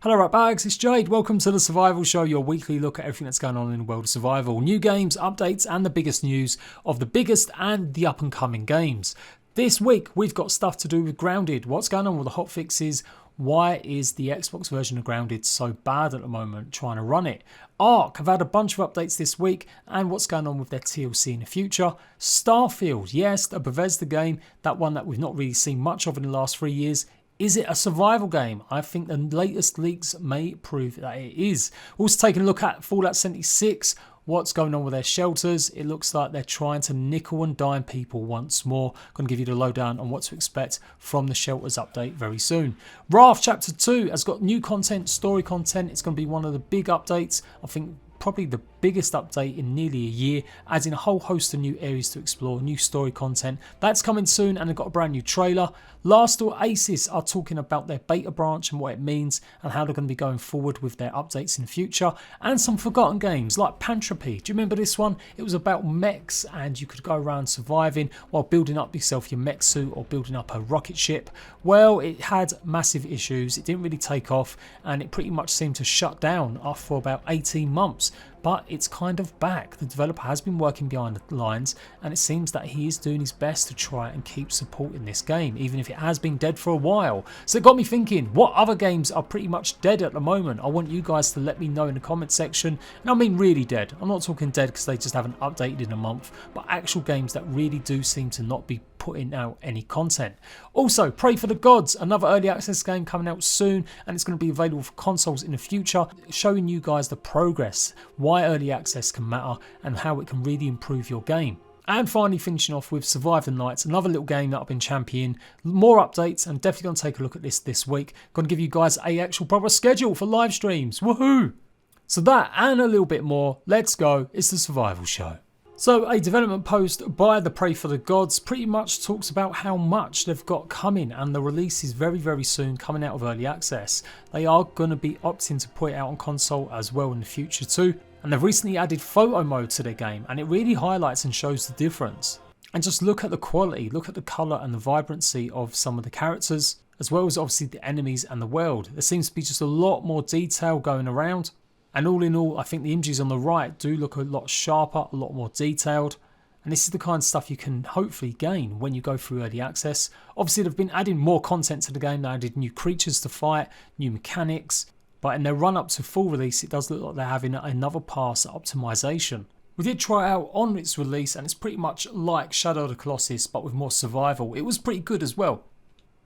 Hello right bags, it's Jade. Welcome to the Survival Show, your weekly look at everything that's going on in the world of survival. New games, updates and the biggest news of the biggest and the up and coming games. This week we've got stuff to do with Grounded. What's going on with the hotfixes? Why is the Xbox version of Grounded so bad at the moment trying to run it? Ark have had a bunch of updates this week and what's going on with their TLC in the future. Starfield, yes, a Bethesda game, that one that we've not really seen much of in the last 3 years. Is it a survival game? I think the latest leaks may prove that it is. Also taking a look at Fallout 76, what's going on with their shelters. It looks like they're trying to nickel and dime people once more. Going to give you the lowdown on what to expect from the shelters update very soon. Raft Chapter 2 has got new content, story content. It's going to be one of the big updates. I think probably the biggest update in nearly a year, adding a whole host of new areas to explore, new story content. That's coming soon and they've got a brand new trailer. Last Oasis are talking about their beta branch and what it means and how they're going to be going forward with their updates in the future. And some forgotten games like Pantropy. Do you remember this one? It was about mechs and you could go around surviving while building up yourself your mech suit or building up a rocket ship. Well, it had massive issues. It didn't really take off and it pretty much seemed to shut down for about 18 months. But it's kind of back. The developer has been working behind the lines and it seems that he is doing his best to try and keep supporting this game, even if it has been dead for a while. So it got me thinking, what other games are pretty much dead at the moment? I want you guys to let me know in the comment section. And I mean really dead. I'm not talking dead because they just haven't updated in a month, but actual games that really do seem to not be putting out any content. Also, Pray for the Gods, another early access game coming out soon and it's going to be available for consoles in the future, showing you guys the progress, why early access can matter and how it can really improve your game. And finally finishing off with Survive the Nights, another little game that I've been championing. More updates and definitely going to take a look at this week. Going to give you guys a actual proper schedule for live streams. Woohoo! So that and a little bit more, let's go, it's the Survival Show. So a development post by the Pray for the Gods pretty much talks about how much they've got coming and the release is very soon coming out of early access. They are going to be opting to put it out on console as well in the future too. And they've recently added photo mode to their game and it really highlights and shows the difference. And just look at the quality, look at the colour and the vibrancy of some of the characters, as well as obviously the enemies and the world. There seems to be just a lot more detail going around. And all in all, I think the images on the right do look a lot sharper, a lot more detailed. And this is the kind of stuff you can hopefully gain when you go through early access. Obviously, they've been adding more content to the game. They added new creatures to fight, new mechanics. But in their run up to full release, it does look like they're having another pass at optimization. We did try it out on its release and it's pretty much like Shadow of the Colossus, but with more survival. It was pretty good as well.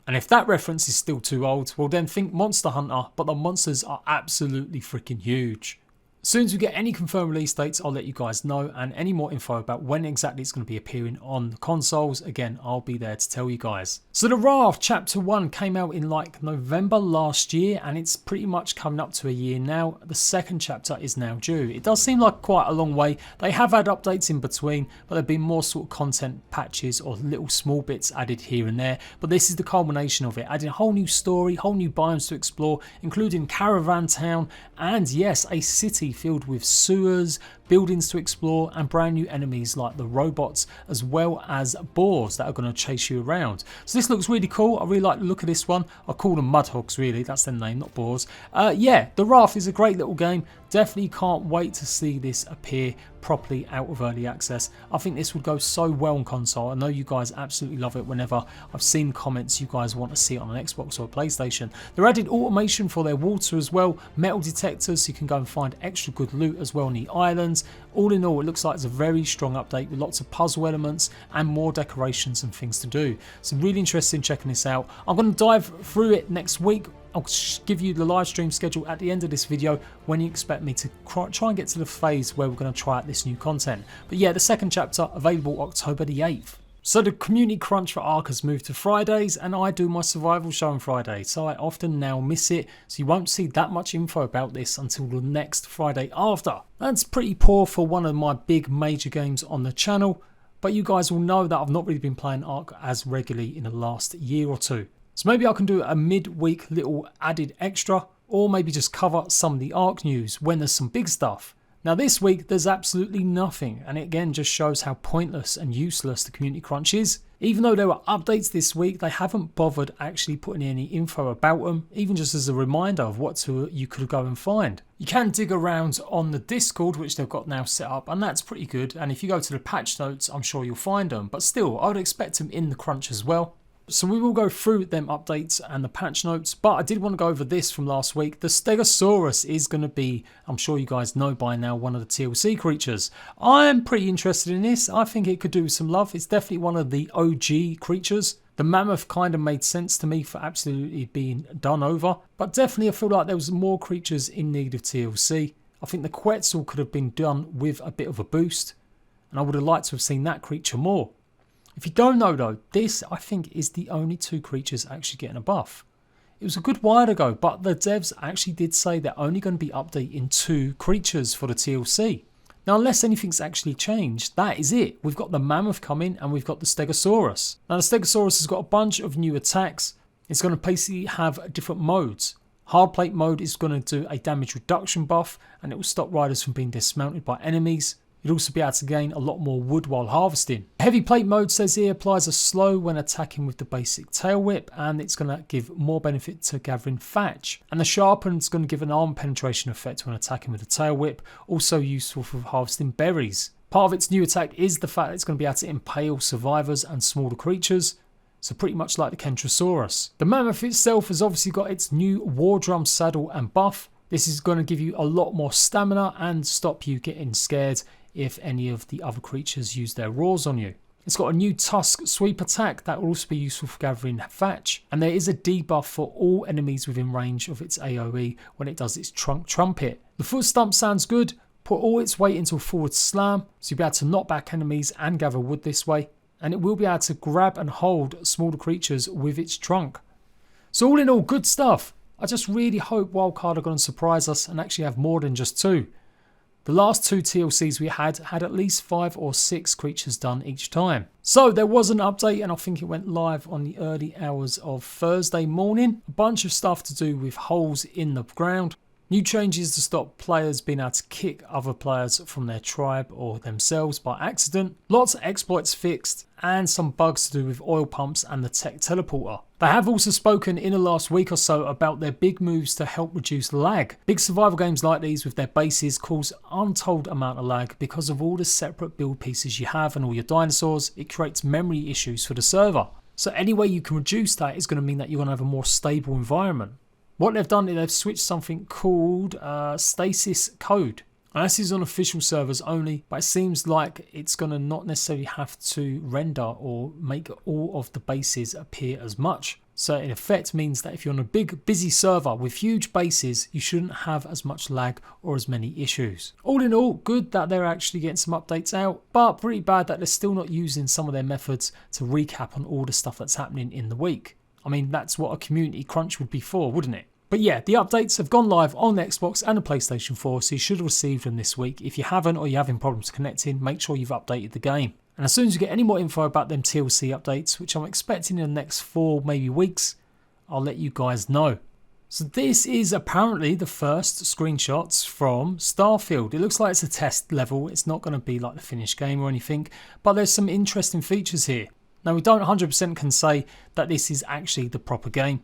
And if that reference is still too old, well then think Monster Hunter, but the monsters are absolutely freaking huge. As soon as we get any confirmed release dates, I'll let you guys know, and any more info about when exactly it's going to be appearing on the consoles, again, I'll be there to tell you guys. So the Raft Chapter 1 came out in like November last year, and it's pretty much coming up to a year now. The second chapter is now due. It does seem like quite a long way. They have had updates in between, but there have been more sort of content patches or little small bits added here and there. But this is the culmination of it, adding a whole new story, whole new biomes to explore, including Caravan Town, and yes, a city filled with sewers, buildings to explore and brand new enemies like the robots as well as boars that are going to chase you around. So this looks really cool. I really like the look of this one. I call them mudhogs really, that's their name, not boars. Yeah, the Raft is a great little game. Definitely can't wait to see this appear properly out of early access. I think this would go so well on console. I know you guys absolutely love it. Whenever I've seen comments, you guys want to see it on an Xbox or a PlayStation. They're added automation for their water as well, metal detectors so you can go and find extra good loot as well on the islands. All in all, it looks like it's a very strong update with lots of puzzle elements and more decorations and things to do. So really interested in checking this out. I'm going to dive through it next week. I'll give you the live stream schedule at the end of this video when you expect me to try and get to the phase where we're going to try out this new content. But yeah, the second chapter available October the 8th. So the community crunch for Ark has moved to Fridays and I do my survival show on Friday, so I often now miss it, so you won't see that much info about this until the next Friday after. That's pretty poor for one of my big major games on the channel, but you guys will know that I've not really been playing Ark as regularly in the last year or two. So maybe I can do a mid-week little added extra, or maybe just cover some of the Ark news when there's some big stuff. Now this week there's absolutely nothing, and it again just shows how pointless and useless the community crunch is. Even though there were updates this week, they haven't bothered actually putting any info about them, even just as a reminder of what you could go and find. You can dig around on the Discord, which they've got now set up, and that's pretty good. And if you go to the patch notes, I'm sure you'll find them. But still, I would expect them in the crunch as well. So we will go through them updates and the patch notes, but I did want to go over this from last week. The Stegosaurus is going to be, I'm sure you guys know by now, one of the TLC creatures. I am pretty interested in this. I think it could do with some love. It's definitely one of the OG creatures. The mammoth kind of made sense to me for absolutely being done over, but definitely I feel like there was more creatures in need of TLC. I think the Quetzal could have been done with a bit of a boost, and I would have liked to have seen that creature more. If you don't know though, this I think is the only two creatures actually getting a buff. It was a good while ago, but the devs actually did say they're only going to be updating 2 creatures for the TLC. Now unless anything's actually changed, that is it. We've got the mammoth coming and we've got the Stegosaurus. Now the Stegosaurus has got a bunch of new attacks. It's going to basically have different modes. Hardplate mode is going to do a damage reduction buff, and it will stop riders from being dismounted by enemies. You'll also be able to gain a lot more wood while harvesting. Heavy plate mode says here applies a slow when attacking with the basic tail whip, and it's going to give more benefit to gathering thatch. And the sharpen is going to give an arm penetration effect when attacking with the tail whip, also useful for harvesting berries. Part of its new attack is the fact that it's going to be able to impale survivors and smaller creatures, so pretty much like the Kentrosaurus. The mammoth itself has obviously got its new war drum saddle and buff. This is going to give you a lot more stamina and stop you getting scared if any of the other creatures use their roars on you. It's got a new tusk sweep attack that will also be useful for gathering thatch, and there is a debuff for all enemies within range of its AoE when it does its trunk trumpet. The foot stump sounds good. Put all its weight into a forward slam, so you'll be able to knock back enemies and gather wood this way, and it will be able to grab and hold smaller creatures with its trunk. So all in all, good stuff. I just really hope Wildcard are going to surprise us and actually have more than just 2. The last 2 TLCs we had at least 5 or 6 creatures done each time. So there was an update, and I think it went live on the early hours of Thursday morning. A bunch of stuff to do with holes in the ground. New changes to stop players being able to kick other players from their tribe or themselves by accident. Lots of exploits fixed, and some bugs to do with oil pumps and the tech teleporter. They have also spoken in the last week or so about their big moves to help reduce lag. Big survival games like these with their bases cause untold amount of lag because of all the separate build pieces you have and all your dinosaurs. It creates memory issues for the server. So any way you can reduce that is going to mean that you're going to have a more stable environment. What they've done is they've switched something called stasis code. And this is on official servers only, but it seems like it's going to not necessarily have to render or make all of the bases appear as much. So in effect means that if you're on a big busy server with huge bases, you shouldn't have as much lag or as many issues. All in all, good that they're actually getting some updates out, but pretty bad that they're still not using some of their methods to recap on all the stuff that's happening in the week. I mean, that's what a community crunch would be for, wouldn't it? But yeah, the updates have gone live on the Xbox and the PlayStation 4, so you should have received them this week. If you haven't or you're having problems connecting, make sure you've updated the game. And as soon as you get any more info about them TLC updates, which I'm expecting in the next 4 maybe weeks, I'll let you guys know. So this is apparently the first screenshots from Starfield. It looks like it's a test level. It's not going to be like the finished game or anything, but there's some interesting features here. Now we don't 100% can say that this is actually the proper game,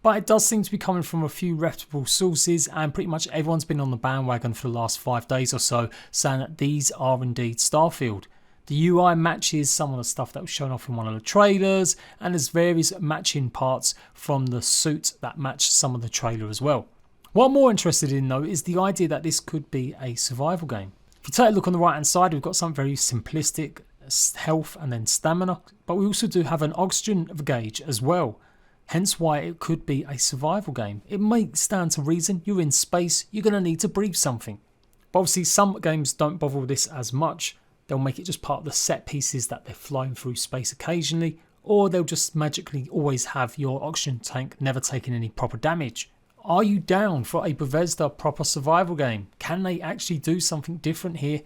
but it does seem to be coming from a few reputable sources, and pretty much everyone's been on the bandwagon for the last 5 days or so saying that these are indeed Starfield. The UI matches some of the stuff that was shown off in one of the trailers, and there's various matching parts from the suit that match some of the trailer as well. What I'm more interested in though is the idea that this could be a survival game. If you take a look on the right hand side, we've got something very simplistic, health and then stamina, but we also do have an oxygen gauge as well. Hence why it could be a survival game. It may stand to reason. You're in space, you're going to need to breathe something. But obviously some games don't bother with this as much. They'll make it just part of the set pieces that they're flying through space occasionally, or they'll just magically always have your oxygen tank never taking any proper damage. Are you down for a Bethesda proper survival game? Can they actually do something different here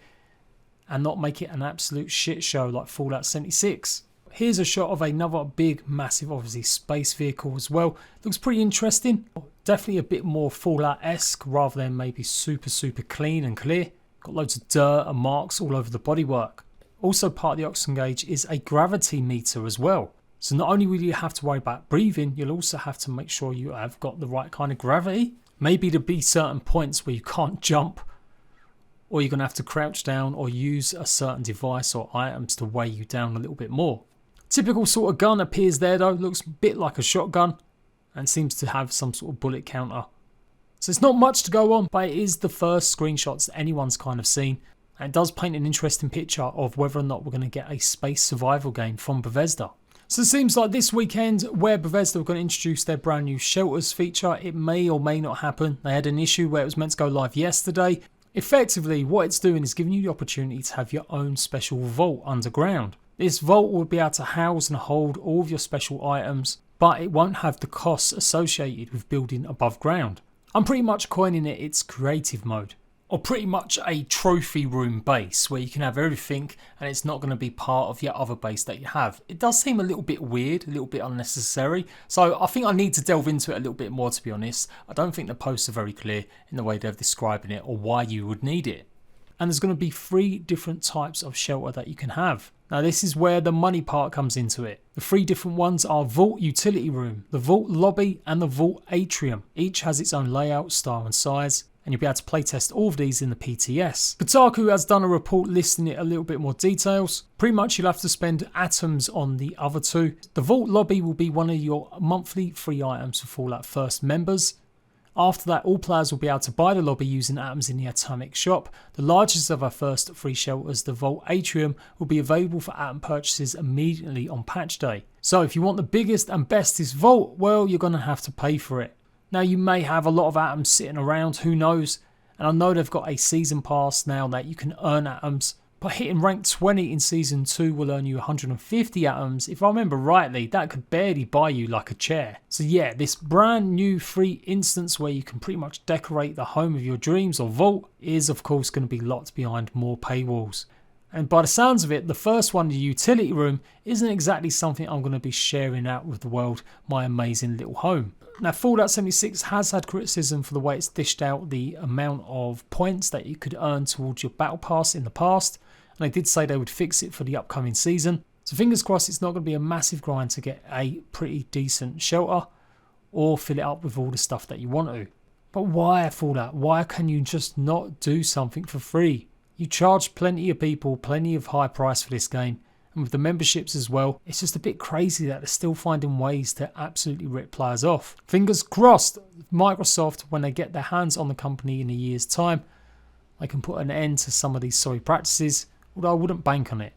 and not make it an absolute shit show like Fallout 76? Here's a shot of another big, massive, obviously space vehicle as well. Looks pretty interesting. Definitely a bit more Fallout-esque rather than maybe super clean and clear. got loads of dirt and marks all over the bodywork. Also part of the oxygen gauge is a gravity meter as well. So not only will you have to worry about breathing, you'll also have to make sure you have got the right kind of gravity. Maybe there'll be certain points where you can't jump, or you're going to have to crouch down or use a certain device or items to weigh you down a little bit more. Typical sort of gun appears there though, looks a bit like a shotgun and seems to have some sort of bullet counter. So it's not much to go on, but it is the first screenshots that anyone's kind of seen. And it does paint an interesting picture of whether or not we're going to get a space survival game from Bethesda. So it seems like this weekend where Bethesda are going to introduce their brand new shelters feature, it may or may not happen. They had an issue where it was meant to go live yesterday. Effectively, what it's doing is giving you the opportunity to have your own special vault underground. This vault will be able to house and hold all of your special items, but it won't have the costs associated with building above ground. I'm pretty much coining it its creative mode, or pretty much a trophy room base where you can have everything and it's not going to be part of your other base that you have. It does seem a little bit weird, a little bit unnecessary, so I think I need to delve into it a little bit more, to be honest. I don't think the posts are very clear in the way they're describing it or why you would need it. And there's going to be 3 different types of shelter that you can have. Now this is where the money part comes into it. The 3 different ones are Vault Utility Room, the Vault Lobby and the Vault Atrium. Each has its own layout, style and size, and you'll be able to playtest all of these in the PTS. Kotaku has done a report listing it a little bit more details. Pretty much you'll have to spend atoms on the other 2. The Vault Lobby will be one of your monthly free items for Fallout First members. After that, all players will be able to buy the lobby using atoms in the Atomic Shop. The largest of our first free shelters, the Vault Atrium, will be available for atom purchases immediately on patch day. So if you want the biggest and bestest vault, well, you're going to have to pay for it. Now you may have a lot of atoms sitting around, who knows? And I know they've got a season pass now that you can earn atoms. But hitting rank 20 in Season 2 will earn you 150 atoms. If I remember rightly, that could barely buy you like a chair. So yeah, this brand new free instance where you can pretty much decorate the home of your dreams or vault is of course going to be locked behind more paywalls. And by the sounds of it, the first one, the utility room, isn't exactly something I'm going to be sharing out with the world, my amazing little home. Now Fallout 76 has had criticism for the way it's dished out the amount of points that you could earn towards your battle pass in the past. And they did say they would fix it for the upcoming season. So fingers crossed it's not going to be a massive grind to get a pretty decent shelter or fill it up with all the stuff that you want to. But why Fallout? Why can you just not do something for free? You charge plenty of people, plenty of high price for this game. And with the memberships as well, it's just a bit crazy that they're still finding ways to absolutely rip players off. Fingers crossed, Microsoft, when they get their hands on the company in a year's time, they can put an end to some of these sorry practices. Although I wouldn't bank on it.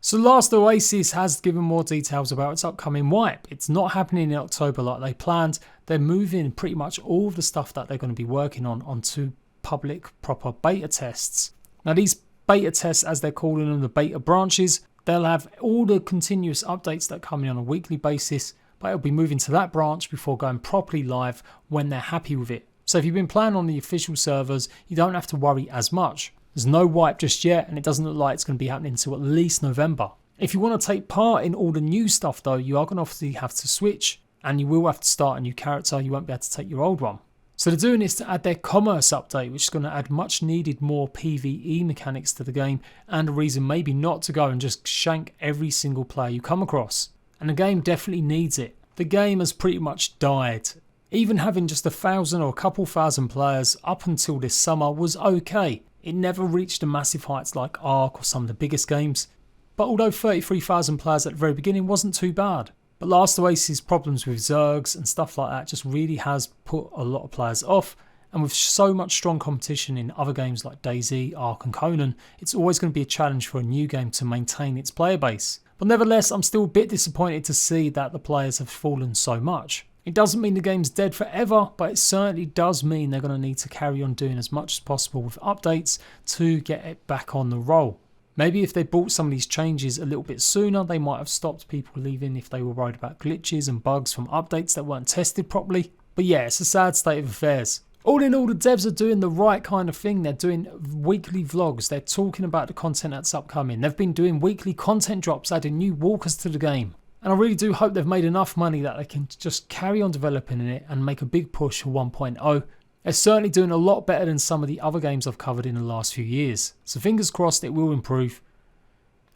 So last, Oasis has given more details about its upcoming wipe. It's not happening in October like they planned. They're moving pretty much all of the stuff that they're going to be working on onto public proper beta tests. Now these beta tests, as they're calling them, the beta branches, they'll have all the continuous updates that come in on a weekly basis, but it'll be moving to that branch before going properly live when they're happy with it. So if you've been playing on the official servers, you don't have to worry as much. There's no wipe just yet, and it doesn't look like it's going to be happening until at least November. If you want to take part in all the new stuff though, you are going to obviously have to switch, and you will have to start a new character. You won't be able to take your old one. So they're doing this to add their commerce update, which is going to add much needed more PvE mechanics to the game, and a reason maybe not to go and just shank every single player you come across. And the game definitely needs it. The game has pretty much died. Even having just 1,000 or a couple thousand players up until this summer was okay. It never reached the massive heights like Ark or some of the biggest games, but although 33,000 players at the very beginning wasn't too bad. But Last Oasis' problems with Zergs and stuff like that just really has put a lot of players off, and with so much strong competition in other games like DayZ, Ark and Conan, it's always going to be a challenge for a new game to maintain its player base. But nevertheless, I'm still a bit disappointed to see that the players have fallen so much. It doesn't mean the game's dead forever, but it certainly does mean they're going to need to carry on doing as much as possible with updates to get it back on the roll. Maybe if they brought some of these changes a little bit sooner, they might have stopped people leaving if they were worried about glitches and bugs from updates that weren't tested properly. But yeah, it's a sad state of affairs. All in all, the devs are doing the right kind of thing. They're doing weekly vlogs. They're talking about the content that's upcoming. They've been doing weekly content drops, adding new walkers to the game. And I really do hope they've made enough money that they can just carry on developing in it and make a big push for 1.0. They're certainly doing a lot better than some of the other games I've covered in the last few years. So fingers crossed it will improve.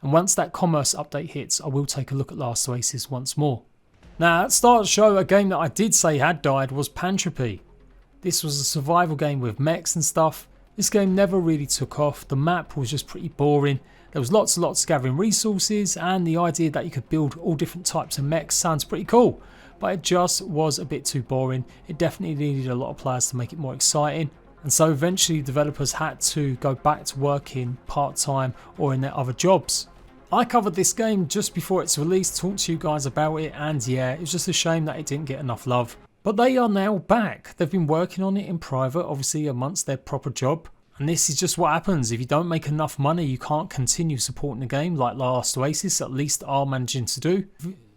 And once that commerce update hits, I will take a look at Last Oasis once more. Now, at the start of the show, a game that I did say had died was Pantropy. This was a survival game with mechs and stuff. This game never really took off. The map was just pretty boring. There was lots and lots of gathering resources, and the idea that you could build all different types of mechs sounds pretty cool. But it just was a bit too boring. It definitely needed a lot of players to make it more exciting. And so eventually developers had to go back to working part-time or in their other jobs. I covered this game just before its release, talked to you guys about it, and yeah, it was just a shame that it didn't get enough love. But they are now back. They've been working on it in private, obviously amongst their proper job. And this is just what happens. If you don't make enough money, you can't continue supporting the game like Last Oasis at least are managing to do.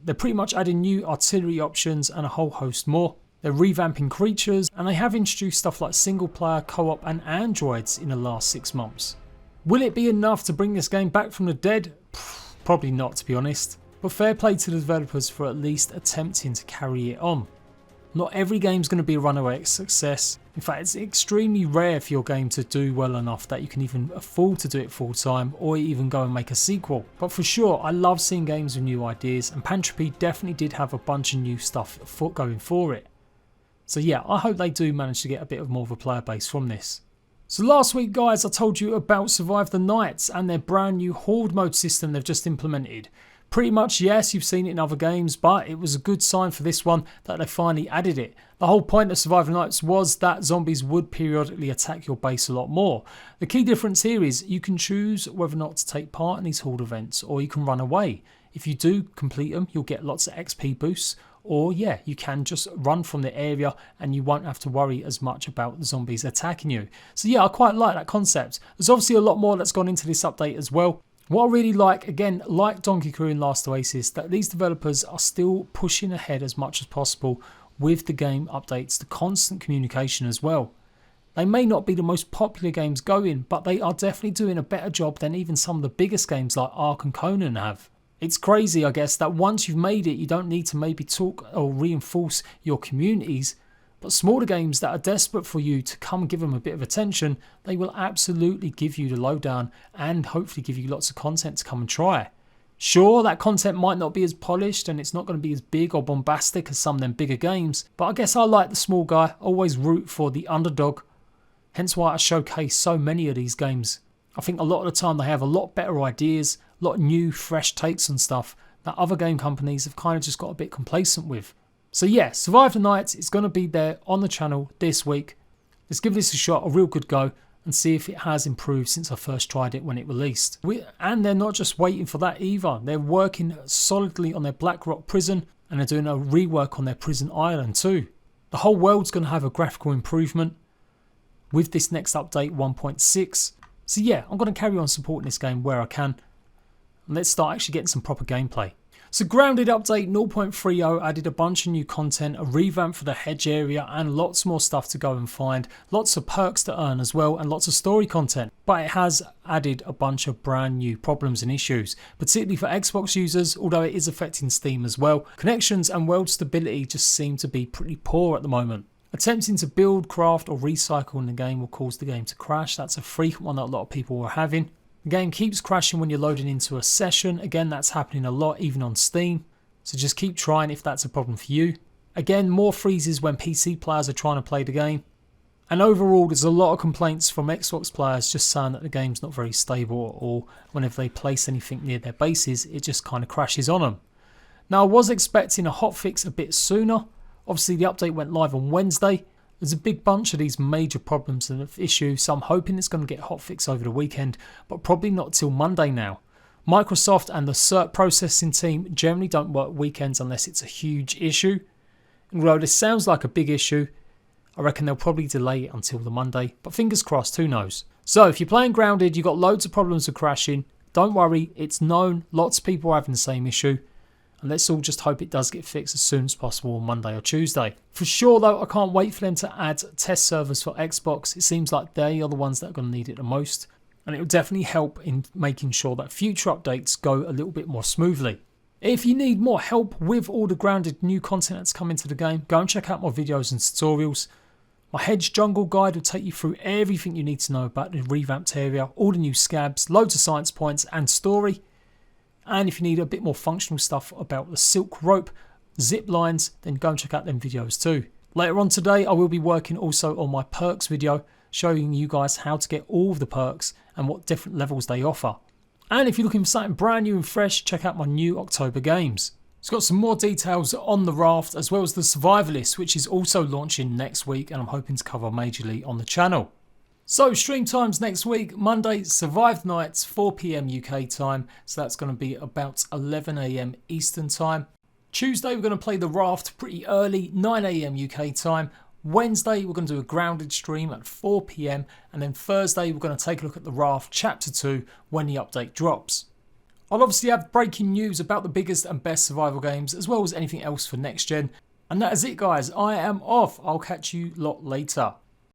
They're pretty much adding new artillery options and a whole host more. They're revamping creatures, and they have introduced stuff like single player, co-op and androids in the last 6 months. Will it be enough to bring this game back from the dead? Probably not, to be honest. But fair play to the developers for at least attempting to carry it on. Not every game's going to be a runaway success. In fact, it's extremely rare for your game to do well enough that you can even afford to do it full time or even go and make a sequel. But for sure, I love seeing games with new ideas, and Pantropy definitely did have a bunch of new stuff going for it. So yeah, I hope they do manage to get a bit of more of a player base from this. So last week guys, I told you about Survive the Nights and their brand new Horde mode system they've just implemented. Pretty much yes, you've seen it in other games, but it was a good sign for this one that they finally added it. The whole point of Survive the Nights was that zombies would periodically attack your base a lot more. The key difference here is you can choose whether or not to take part in these Horde events, or you can run away. If you do complete them, you'll get lots of XP boosts, or yeah, you can just run from the area and you won't have to worry as much about the zombies attacking you. So yeah, I quite like that concept. There's obviously a lot more that's gone into this update as well. What I really like, again, like Donkey Crew and Last Oasis, that these developers are still pushing ahead as much as possible with the game updates, the constant communication as well. They may not be the most popular games going, but they are definitely doing a better job than even some of the biggest games like Ark and Conan have. It's crazy, I guess, that once you've made it, you don't need to maybe talk or reinforce your communities. But smaller games that are desperate for you to come give them a bit of attention, they will absolutely give you the lowdown and hopefully give you lots of content to come and try. Sure, that content might not be as polished and it's not going to be as big or bombastic as some of them bigger games, but I guess I like the small guy, always root for the underdog. Hence why I showcase so many of these games. I think a lot of the time they have a lot better ideas, a lot of new, fresh takes on stuff that other game companies have kind of just got a bit complacent with. So yeah, Survive the Nights is going to be there on the channel this week. Let's give this a shot, a real good go, and see if it has improved since I first tried it when it released. And they're not just waiting for that either. They're working solidly on their Black Rock prison, and they're doing a rework on their prison island too. The whole world's going to have a graphical improvement with this next update 1.6. So yeah, I'm going to carry on supporting this game where I can. And let's start actually getting some proper gameplay. So Grounded update 0.30 added a bunch of new content, a revamp for the hedge area and lots more stuff to go and find, lots of perks to earn as well and lots of story content. But it has added a bunch of brand new problems and issues, particularly for Xbox users, although it is affecting Steam as well. Connections and world stability just seem to be pretty poor at the moment. Attempting to build, craft or recycle in the game will cause the game to crash. That's a frequent one that a lot of people were having. The game keeps crashing when you're loading into a session. Again, that's happening a lot even on Steam. So just keep trying if that's a problem for you. Again, more freezes when PC players are trying to play the game. And overall, there's a lot of complaints from Xbox players just saying that the game's not very stable, or whenever they place anything near their bases, it just kind of crashes on them. Now, I was expecting a hotfix a bit sooner. Obviously, the update went live on Wednesday. There's a big bunch of these major problems and issues, so I'm hoping it's going to get hotfixed over the weekend, but probably not till Monday now. Microsoft and the cert processing team generally don't work weekends unless it's a huge issue. And although this sounds like a big issue, I reckon they'll probably delay it until the Monday, but fingers crossed, who knows. So if you're playing Grounded, you've got loads of problems with crashing, don't worry, it's known, lots of people are having the same issue. And let's all just hope it does get fixed as soon as possible on Monday or Tuesday. For sure though, I can't wait for them to add test servers for Xbox. It seems like they are the ones that are going to need it the most. And it will definitely help in making sure that future updates go a little bit more smoothly. If you need more help with all the Grounded new content that's coming to the game, go and check out my videos and tutorials. My hedge jungle guide will take you through everything you need to know about the revamped area, all the new scabs, loads of science points and story. And if you need a bit more functional stuff about the silk rope, zip lines, then go and check out them videos too. Later on today, I will be working also on my perks video, showing you guys how to get all of the perks and what different levels they offer. And if you're looking for something brand new and fresh, check out my new October games. It's got some more details on the Raft as well as the Survivalist, which is also launching next week and I'm hoping to cover majorly on the channel. So stream times next week: Monday, Survive nights, 4 PM UK time, so that's going to be about 11 AM Eastern time. Tuesday we're going to play the Raft pretty early, 9 AM UK time. Wednesday we're going to do a grounded stream at 4 PM, and then Thursday we're going to take a look at the Raft Chapter 2 when the update drops. I'll obviously have breaking news about the biggest and best survival games as well as anything else for next gen. And that is it guys, I am off. I'll catch you lot later.